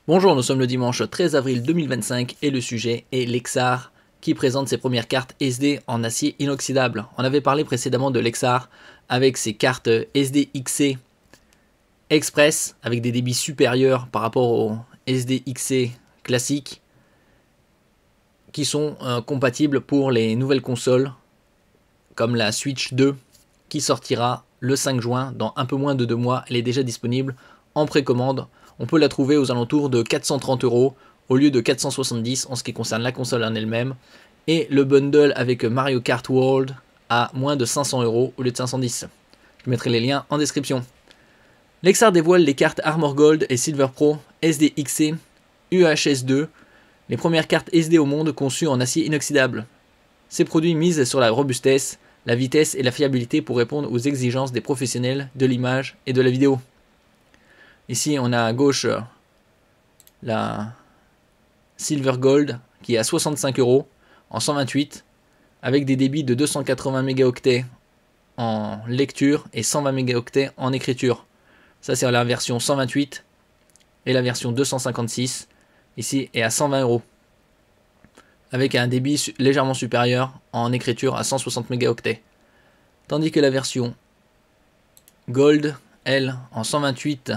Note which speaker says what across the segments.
Speaker 1: Bonjour, nous sommes le dimanche 13 avril 2025 et le sujet est Lexar qui présente ses premières cartes SD en acier inoxydable. On avait parlé précédemment de Lexar avec ses cartes SD XC Express avec des débits supérieurs par rapport au SD XC classique qui sont compatibles pour les nouvelles consoles comme la Switch 2 qui sortira le 5 juin dans un peu moins de 2 mois. Elle est déjà disponible en précommande. On peut la trouver aux alentours de 430 € au lieu de 470 en ce qui concerne la console en elle-même. Et le bundle avec Mario Kart World à moins de 500 € au lieu de 510. Je mettrai les liens en description. Lexar dévoile les cartes Armor Gold et Silver Pro SDXC UHS2, les premières cartes SD au monde conçues en acier inoxydable. Ces produits misent sur la robustesse, la vitesse et la fiabilité pour répondre aux exigences des professionnels de l'image et de la vidéo. Ici, on a à gauche la Silver Gold qui est à 65 € en 128 avec des débits de 280 mégaoctets en lecture et 120 mégaoctets en écriture. Ça, c'est la version 128 et la version 256 ici est à 120 € avec un débit légèrement supérieur en écriture à 160 mégaoctets. Tandis que la version Gold, elle, en 128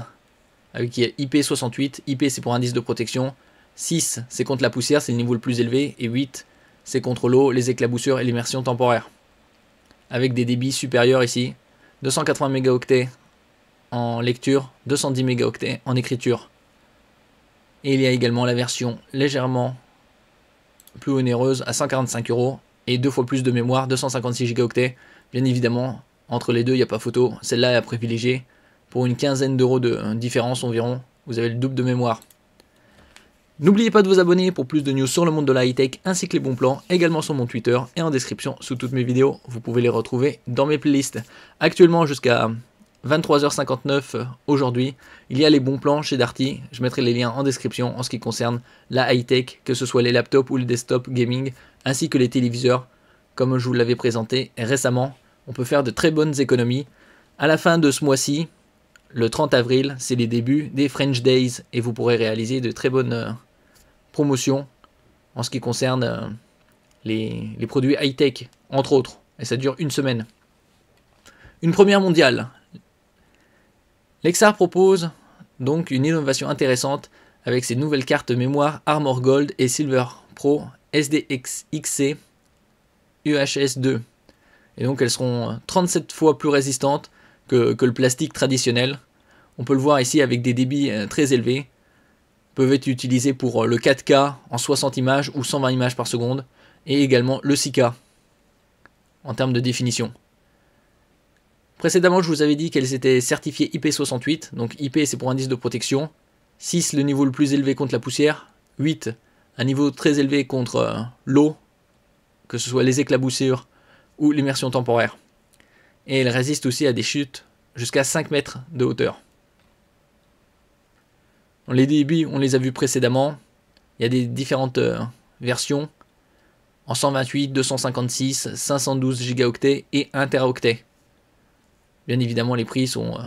Speaker 1: avec IP68, IP c'est pour indice de protection, 6 c'est contre la poussière, c'est le niveau le plus élevé, et 8 c'est contre l'eau, les éclaboussures et l'immersion temporaire. Avec des débits supérieurs ici, 280 mégaoctets en lecture, 210 mégaoctets en écriture. Et il y a également la version légèrement plus onéreuse à 145 € et 2 fois plus de mémoire, 256 gigaoctets. Bien évidemment, entre les deux, il n'y a pas photo, celle-là est à privilégier. Pour une quinzaine d'euros de différence environ, vous avez le double de mémoire. N'oubliez pas de vous abonner pour plus de news sur le monde de la high-tech ainsi que les bons plans, également sur mon Twitter et en description sous toutes mes vidéos. Vous pouvez les retrouver dans mes playlists. Actuellement jusqu'à 23h59 aujourd'hui, il y a les bons plans chez Darty. Je mettrai les liens en description en ce qui concerne la high-tech, que ce soit les laptops ou les desktops gaming, ainsi que les téléviseurs. Comme je vous l'avais présenté récemment, on peut faire de très bonnes économies. À la fin de ce mois-ci, le 30 avril, c'est les débuts des French Days et vous pourrez réaliser de très bonnes promotions en ce qui concerne les produits high-tech, entre autres. Et ça dure une semaine. Une première mondiale. Lexar propose donc une innovation intéressante avec ses nouvelles cartes mémoire Armor Gold et Silver Pro SDXC UHS2. Et donc elles seront 37 fois plus résistantes que le plastique traditionnel. On peut le voir ici avec des débits très élevés. Peuvent être utilisés pour le 4K en 60 images ou 120 images par seconde. Et également le 6K en termes de définition. Précédemment, je vous avais dit qu'elles étaient certifiées IP68. Donc IP, c'est pour indice de protection. 6, le niveau le plus élevé contre la poussière. 8, un niveau très élevé contre l'eau, que ce soit les éclaboussures ou l'immersion temporaire. Et elles résistent aussi à des chutes jusqu'à 5 mètres de hauteur. Les débits, on les a vus précédemment. Il y a des différentes versions. En 128, 256, 512 gigaoctets et 1 teraoctet. Bien évidemment, les prix sont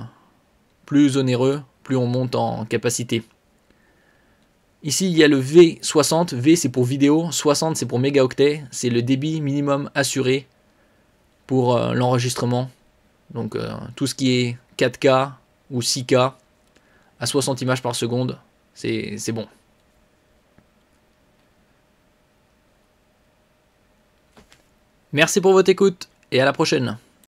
Speaker 1: plus onéreux, plus on monte en capacité. Ici, il y a le V60. V, c'est pour vidéo. 60, c'est pour mégaoctets. C'est le débit minimum assuré pour l'enregistrement. Donc, tout ce qui est 4K ou 6K à 60 images par seconde, c'est bon. Merci pour votre écoute et à la prochaine.